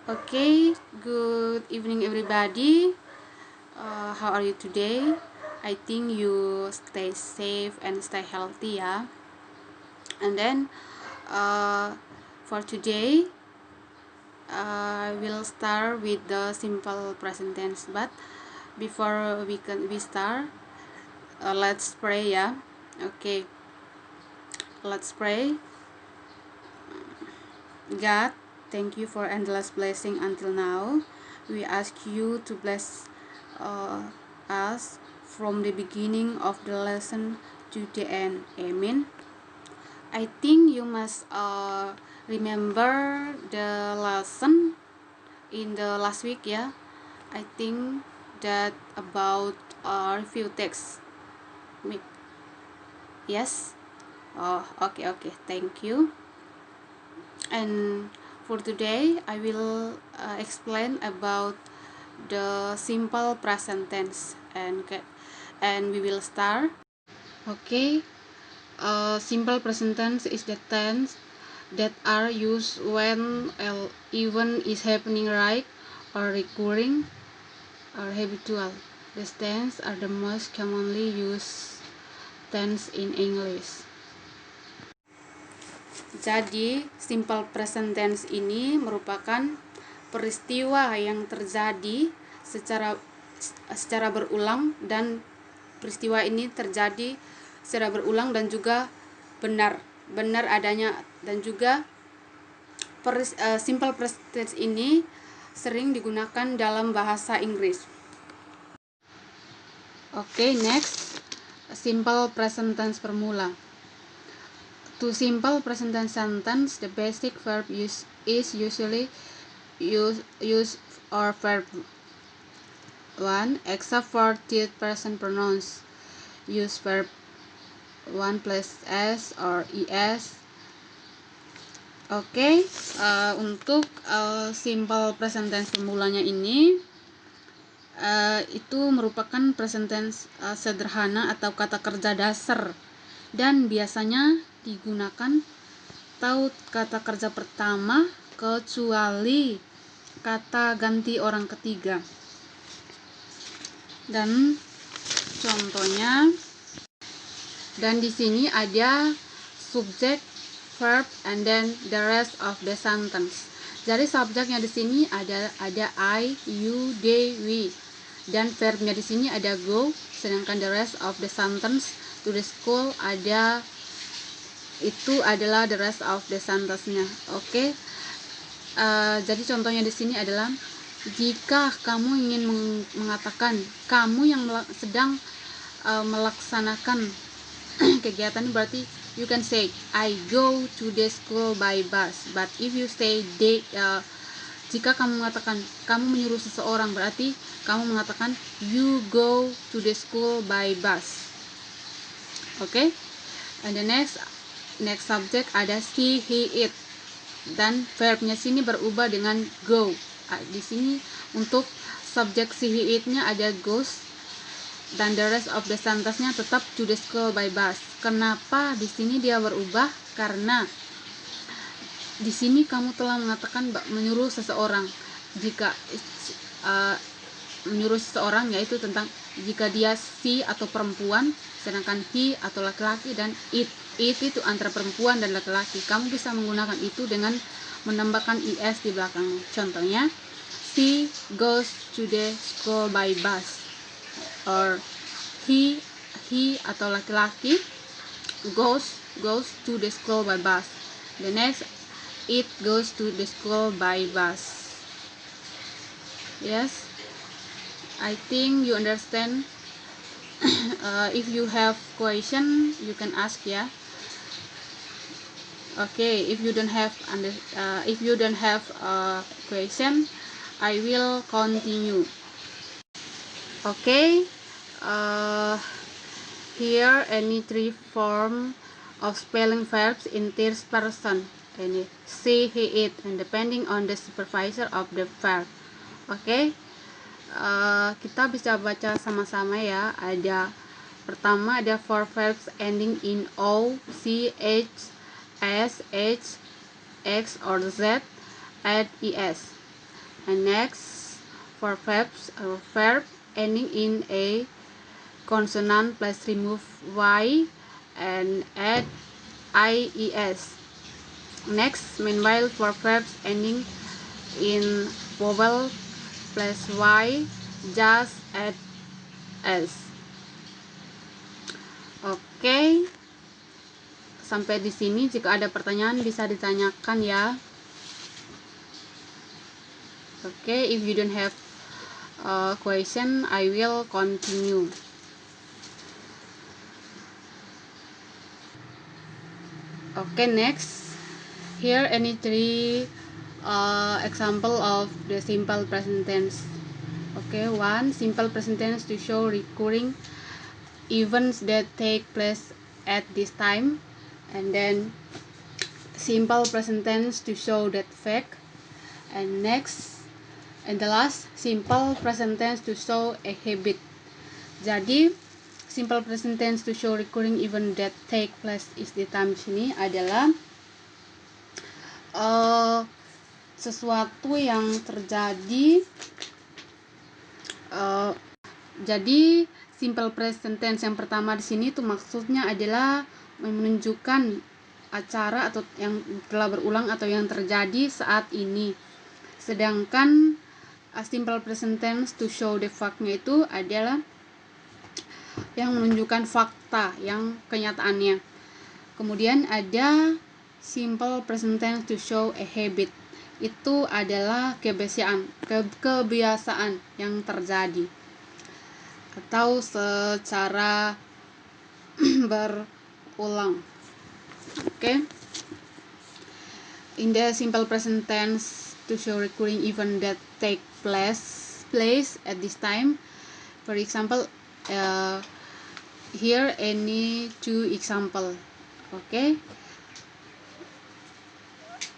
Okay, good evening everybody. How are you today? I think you stay safe and stay healthy ya. And then uh, for today, I will start with the simple present tense. But before we start, let's pray ya. Okay, let's pray. God, thank you for endless blessing until now. We ask you to bless uh, us from the beginning of the lesson to the end. Amen. I think you must remember the lesson in the last week, yeah. I think that about review text. Yes. Oh, okay. Thank you. And for today, I will explain about the simple present tense, and we will start. Okay, simple present tense is the tense that are used when an event is happening right or recurring or habitual. These tense are the most commonly used tense in English. Jadi, simple present tense ini merupakan peristiwa yang terjadi secara berulang, dan peristiwa ini terjadi secara berulang dan juga benar adanya, dan juga simple present tense ini sering digunakan dalam bahasa Inggris. Okay, next, simple present tense formula. To simple present tense sentence, the basic verb is usually use or verb 1, except for third person pronouns. Use verb 1 plus s or es. Oke, untuk simple present tense formulanya ini itu merupakan present tense sederhana atau kata kerja dasar, dan biasanya digunakan taut kata kerja pertama kecuali kata ganti orang ketiga. Dan contohnya, dan di sini ada subject, verb, and then the rest of the sentence. Jadi subjeknya di sini ada I, you, they, we, dan verbnya di sini ada go. Sedangkan the rest of the sentence, to the school, itu adalah the rest of the sentence-nya. Oke. Jadi contohnya di sini adalah, jika kamu ingin mengatakan kamu yang sedang melaksanakan kegiatan, berarti you can say I go to the school by bus. But if you say jika kamu mengatakan kamu menyuruh seseorang, berarti kamu mengatakan you go to the school by bus. Okay? And the next subject ada she, he, it, dan verbnya sini berubah dengan go. Di sini untuk subjek she, he, it-nya ada goes, dan the rest of the sentence-nya tetap to the school by bus. Kenapa di sini dia berubah? Karena di sini kamu telah mengatakan menyuruh seseorang. Jika menyuruh seseorang, yaitu tentang jika dia she atau perempuan, sedangkan he atau laki-laki, dan it itu antara perempuan dan laki-laki. Kamu bisa menggunakan itu dengan menambahkan es di belakangnya. Contohnya, she goes to the school by bus, or he atau laki-laki goes to the school by bus. The next, it goes to the school by bus. Yes, I think you understand. If you have question, you can ask ya. Okay, if you don't have question, I will continue. Okay, here any three form of spelling verbs in third person, any she, he, it, and depending on the supervisor of the verb. Okay, kita bisa baca sama-sama ya. Pertama ada four verbs ending in o, c, h, s, h, x, or z, add es. And next, for verbs, verb ending in a consonant, plus remove y and add ies. Next, meanwhile, for verbs ending in vowel plus y, just add s. Oke, sampai di sini. Jika ada pertanyaan bisa ditanyakan ya. Oke, if you don't have a question, I will continue. Okay, next, here any three example of the simple present tense. Okay, one, simple present tense to show recurring events that take place at this time, and then simple present tense to show that fact, and next, and the last, simple present tense to show a habit. Jadi simple present tense to show recurring event that take place is the time sini adalah sesuatu yang terjadi. Jadi simple present tense yang pertama di sini tuh maksudnya adalah menunjukkan acara atau yang telah berulang atau yang terjadi saat ini. Sedangkan simple present tense to show the fact-nya itu adalah yang menunjukkan fakta, yang kenyataannya. Kemudian ada simple present tense to show a habit. Itu adalah kebiasaan yang terjadi atau secara berulang. Okay. In the simple present tense to show recurring event that take place at this time. For example, here any two example. Okay.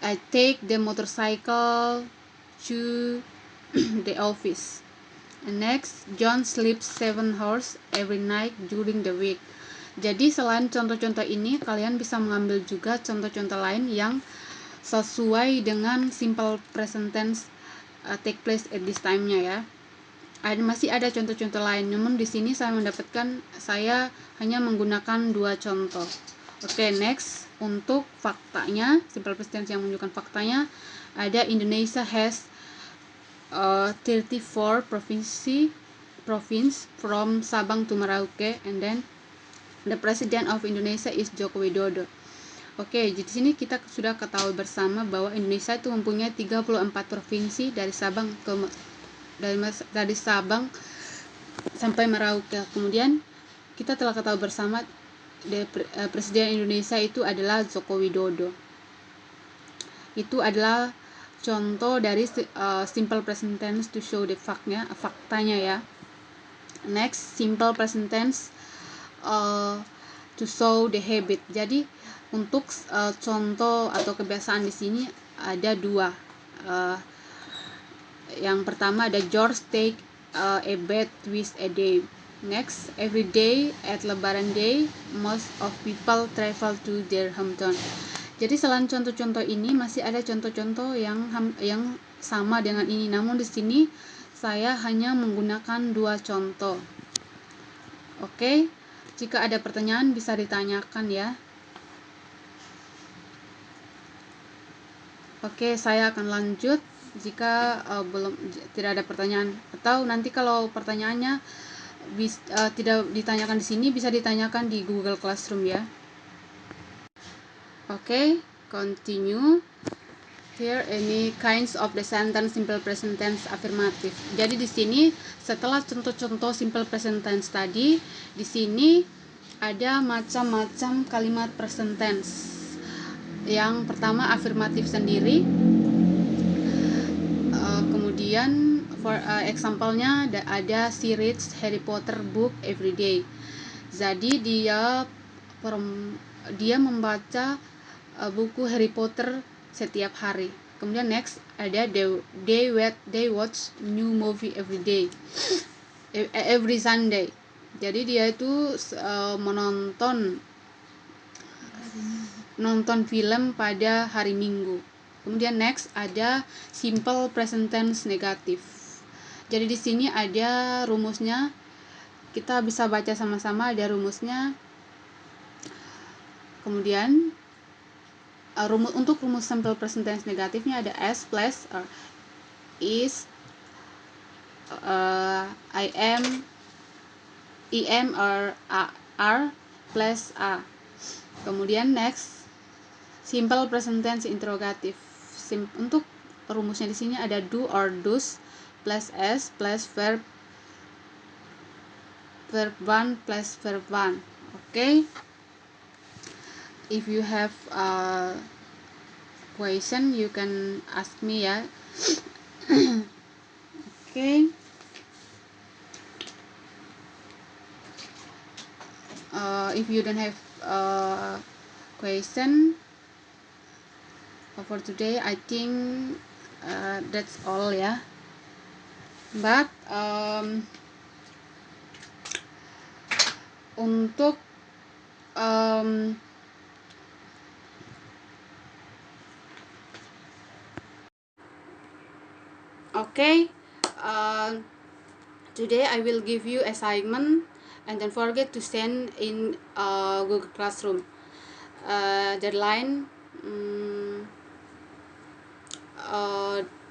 I take the motorcycle to the office. And next, John sleeps 7 hours every night during the week. Jadi selain contoh-contoh ini, kalian bisa mengambil juga contoh-contoh lain yang sesuai dengan simple present tense take place at this time-nya ya. Masih ada contoh-contoh lain, namun di sini saya hanya menggunakan 2 contoh. Oke, next, untuk faktanya, simple present tense yang menunjukkan faktanya ada Indonesia has 34 province from Sabang to Merauke, and then the president of Indonesia is Joko Widodo. Oke, di sini kita sudah ketahui bersama bahwa Indonesia itu mempunyai 34 provinsi dari Sabang sampai Merauke. Kemudian kita telah ketahui bersama presiden Indonesia itu adalah Joko Widodo. Itu adalah contoh dari simple present tense to show the faktanya ya. Next, simple present tense to show the habit. Jadi untuk contoh atau kebiasaan di sini ada 2. Yang pertama ada George take a bath twice a day. Next, every day at Lebaran Day, most of people travel to their hometown. Jadi selain contoh-contoh ini masih ada contoh-contoh yang sama dengan ini. Namun di sini saya hanya menggunakan 2 contoh. Oke, jika ada pertanyaan bisa ditanyakan ya. Oke, saya akan lanjut jika tidak ada pertanyaan, atau nanti kalau pertanyaannya tidak ditanyakan di sini bisa ditanyakan di Google Classroom ya. Okay, continue. Here any kinds of the sentence simple present tense affirmative. Jadi di sini setelah contoh-contoh simple present tense tadi, di sini ada macam-macam kalimat present tense. Yang pertama afirmatif sendiri. Kemudian for example-nya ada she reads Harry Potter book every day. Jadi dia membaca buku Harry Potter setiap hari. Kemudian next ada they watch new movie every day, every Sunday. Jadi dia itu menonton film pada hari Minggu. Kemudian next ada simple present tense negatif. Jadi di sini ada rumusnya, kita bisa baca sama-sama, ada rumusnya. Kemudian untuk rumus simple present tense negatifnya ada s plus is, I am or are plus a. Kemudian next simple present tense interrogative. Untuk rumusnya di sini ada do or does plus s plus verb 1 plus verb 1. Okay, if you have a question you can ask me ya. Okay, if you don't have a question for today, I think that's all ya. But untuk okay, today I will give you assignment, and don't forget to send in Google Classroom. Deadline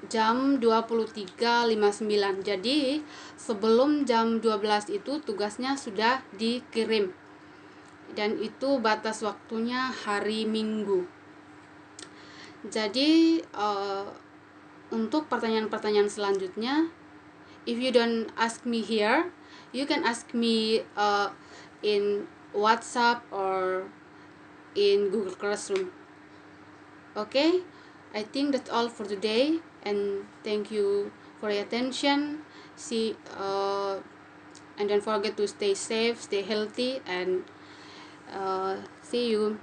jam 23.59. Jadi sebelum jam 12 itu tugasnya sudah dikirim, dan itu batas waktunya hari Minggu. Jadi untuk pertanyaan-pertanyaan selanjutnya, if you don't ask me here, you can ask me in WhatsApp or in Google Classroom. Okay, I think that's all for today, and thank you for your attention. And don't forget to stay safe, stay healthy, and see you.